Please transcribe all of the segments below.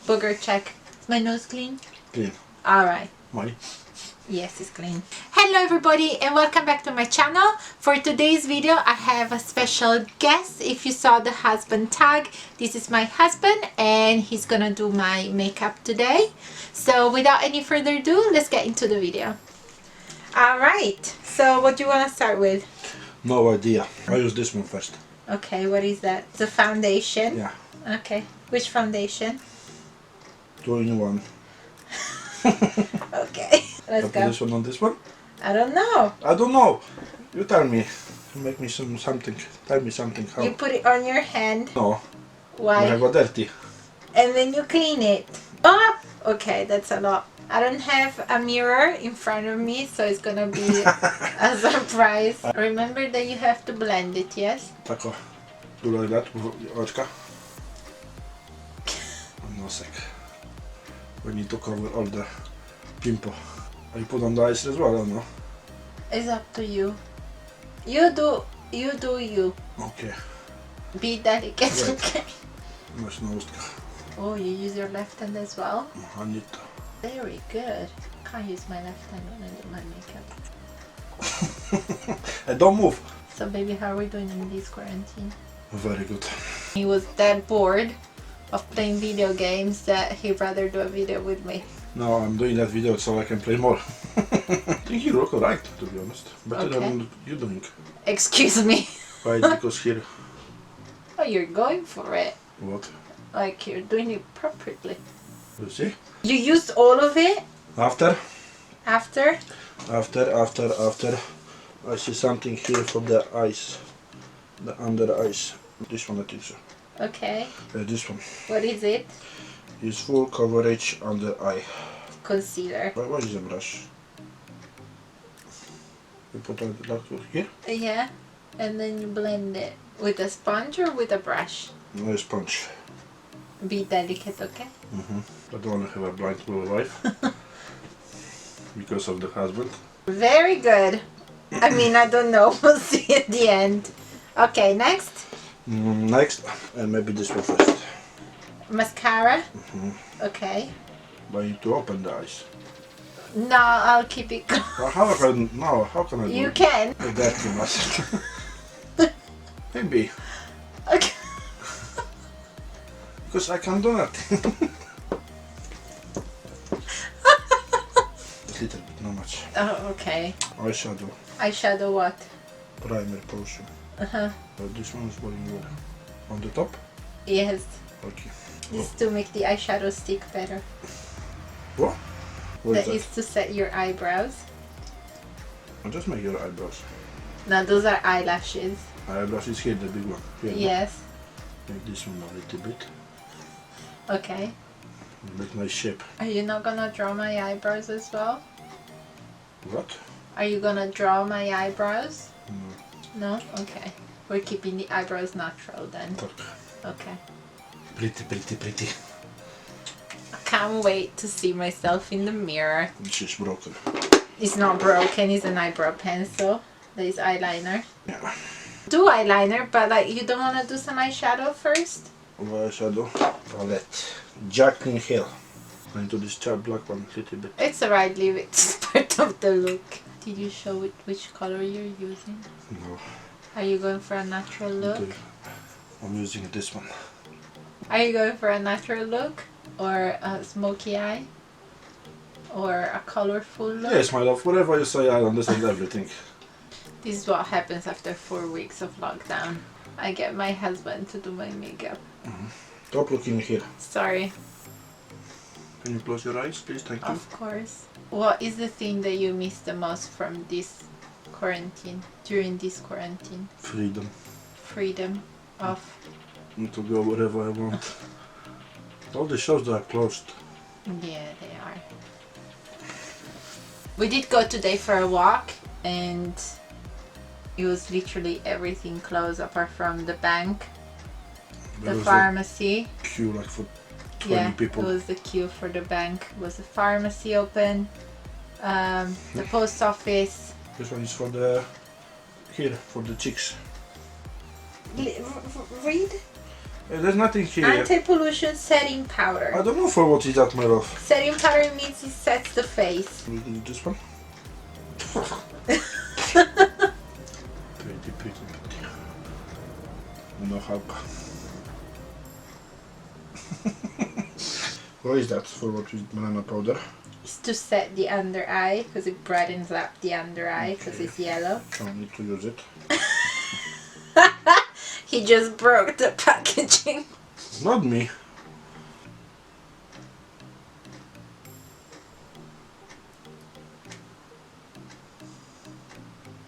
Booger check. Is my nose clean? Clean. Alright. Mine? Yes, it's clean. Hello everybody and welcome back to my channel. For today's video I have a special guest. If you saw the husband tag, this is my husband and he's gonna do my makeup today. So without any further ado, let's get into the video. Alright, so what do you want to start with? No idea. I use this one first. Okay, what is that? The foundation? Yeah. Okay, which foundation? 2-in-1. Okay, let's I put go. this one on this one? I don't know. I don't know. You tell me. Make me something. Tell me something. How? You put it on your hand. No. Why? I have a dirty. And then you clean it. Oh, okay, that's a lot. I don't have a mirror in front of me, so it's gonna be a surprise. Remember that you have to blend it, yes? Tako. Do like that. Oczka. No sec. We need to cover all the pimple. I put on the eyes as well, I don't know. It's up to you. You do you. Okay. Be delicate, Right. okay? Masz na ustka. Oh, you use your left hand as well? I need to. Very good. Can't use my left hand when I do my makeup. Hey, don't move. So baby, how are we doing in this quarantine? Very good. He was that bored of playing video games that he'd rather do a video with me. No, I'm doing that video so I can play more. I think you look alright, to be honest. Better Okay. than you doing. Excuse me. Right, because here. Oh, you're going for it. What? Like you're doing it properly. You see? You used all of it After, after? I see something here for the eyes. The under eyes. This one I think so. Okay. This one. What is it? Is full coverage under eye. Concealer. What is the brush? You put that here? Yeah. And then you blend it with a sponge or with a brush. No sponge. Be delicate, okay? I don't want to have a blind wife. Because of the husband. Very good. I mean, I don't know. We'll see at the end. Okay, next. Next, and maybe this one first. Mascara. Okay. But you need to open the eyes. No, I'll keep it closed. Well, how can I do You it? can. Like that too much. Maybe. Okay. Because I can't do that. A little bit, not much. Oh, okay. Eyeshadow. Eyeshadow what? Primer potion. This one is going well. On the top? Yes. Okay. This is to make the eyeshadow stick better. What? What is That is to set your eyebrows. that? Just make your eyebrows. No, those are eyelashes. Eyebrows is here, the big one. Here, no? Yes. Make this one a little bit. Okay. Make nice shape. Are you not gonna draw my eyebrows as well? What? Are you gonna draw my eyebrows? No. No? Okay. We're keeping the eyebrows natural then. Tak. Okay. Pretty. I can't wait to see myself in the mirror. This is broken. It's not broken, it's an eyebrow pencil. There is eyeliner. Yeah. Do eyeliner, but like you don't want to do some eyeshadow first? Eyeshadow. Palette. Jacqueline Hill. Into this black one a little bit. It's alright, leave it. It's part of the look. Did you show it which color you're using? No. Are you going for a natural look? I'm using this one. Are you going for a natural look? Or a smoky eye? Or a colorful look? Yes, my love. Whatever you say, I understand everything. This is what happens after 4 weeks of lockdown. I get my husband to do my makeup. Stop looking here. Sorry. Can you close your eyes, please? Thank you. Of course. What is the thing that you miss the most from this quarantine? During this quarantine? Freedom. Freedom of... To go wherever I want. All the shows are closed. Yeah, they are. We did go today for a walk and it was literally everything closed apart from the bank, There the was pharmacy. a queue like for 20 people. It was the queue for the bank. It was the pharmacy open, the post office. This one is for the here for the chicks. Read. There's nothing here. Anti-pollution setting powder. I don't know for what is that, my love. Setting powder means it sets the face. We do this one. Pretty. No help. What is that for what is banana powder? It's to set the under eye because it brightens up the under eye because it's yellow. I don't need to use it. He just broke the packaging. Not me.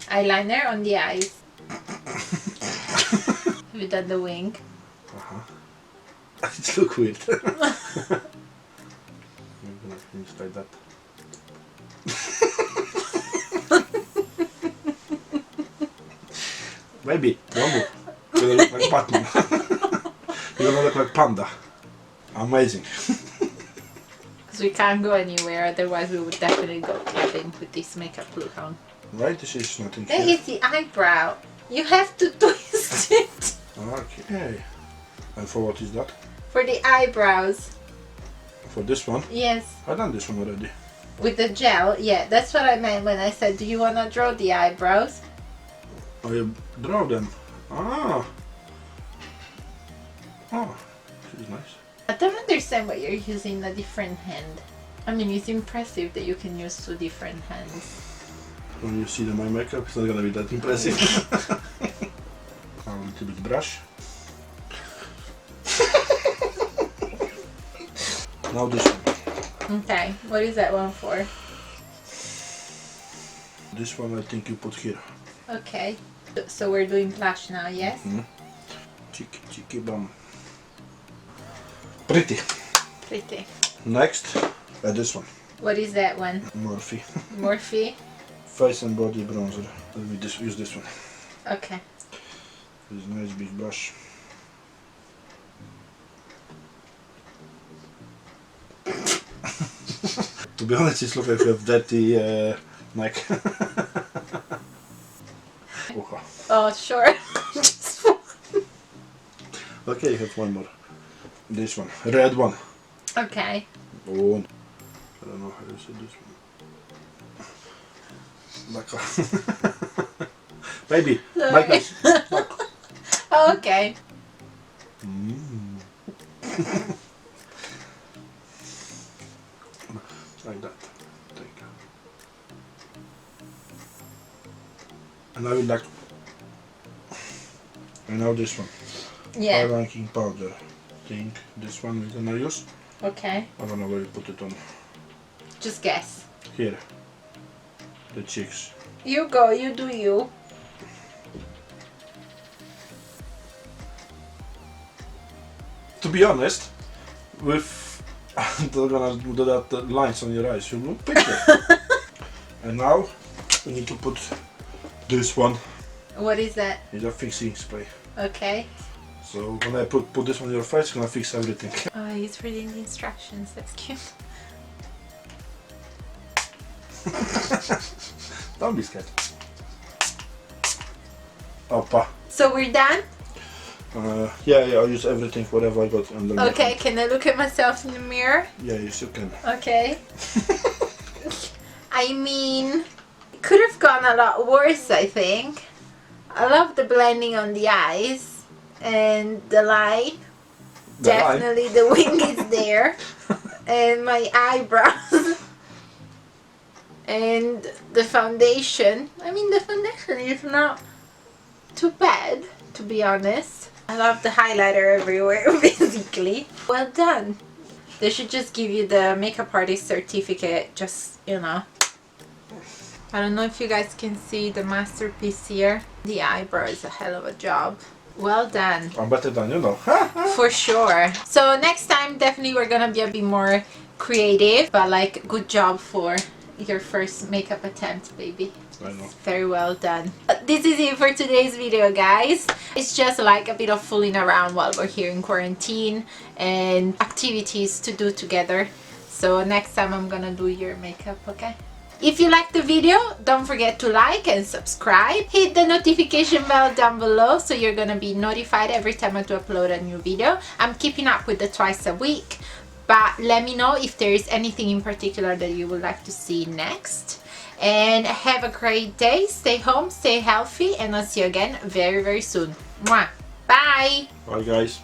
Eyeliner on the eyes. Have you done the wing? It looks weird. I'm gonna finish like that. Maybe, one more. You're gonna look like Batman. You're gonna look like Panda. Amazing. Because we can't go anywhere, otherwise we would definitely go clubbing with this makeup look on. Right, this is nothing That here. is the eyebrow. You have to twist it. Okay. And for what is that? For the eyebrows. For this one? Yes. I've done this one already. With the gel, yeah, that's what I meant when I said, do you want to draw the eyebrows? I draw them. Ah, this is nice. I don't understand why you're using a different hand. I mean, it's impressive that you can use two different hands. When you see my makeup, it's not gonna be that impressive. A little bit brush. Now this one. Okay, what is that one for? This one I think you put here. Okay, so we're doing blush now, yes? Cheeky bum. Pretty. Pretty. Next, this one. What is that one? Morphe. Morphe? Face and body bronzer. Let me use this one. Okay. This nice big brush. To be honest, it looks like you have dirty neck. Oh, sure. Just one. Okay, you have one more. This one, red one. Okay. Oh, I don't know how you say this one. Like maybe. Like this. Like. Okay. Like that. Take. And I will like. And now this one. Yeah. Highlighting powder. Think this one we're gonna use. Okay. I don't know where you put it on. Just guess. Here. The cheeks. You go, you do you. To be honest, with they're gonna do that lines on your eyes, you look pretty. And now we need to put this one. What is that? It's a fixing spray. Okay. So when I put this on your face, it's gonna fix everything. Oh, he's reading the instructions. That's cute. Don't be scared. Oppa. So we're done? Yeah, I'll use everything, whatever I got under my Okay, hand. can I look at myself in the mirror? Yeah, yes you can. Okay. I mean, it could have gone a lot worse, I think. I love the blending on the eyes and the line. Definitely the wing is there. And my eyebrows. And the foundation. I mean, the foundation is not too bad, to be honest. I love the highlighter everywhere, basically. Well done. They should just give you the makeup artist certificate, just, you know. I don't know if you guys can see the masterpiece here. The eyebrow is a hell of a job. Well done. I'm better than you know. For sure. So next time, definitely we're gonna be a bit more creative. But like, good job for your first makeup attempt, baby. I know. Very well done. This is it for today's video, guys. It's just like a bit of fooling around while we're here in quarantine and activities to do together. So next time I'm gonna do your makeup, okay? If you like the video, don't forget to like and subscribe. Hit the notification bell down below so you're gonna be notified every time I do upload a new video. I'm keeping up with the twice a week, but let me know if there is anything in particular that you would like to see next. And have a great day. Stay home, stay healthy, and I'll see you again very, very soon. Mwah. Bye! Bye guys.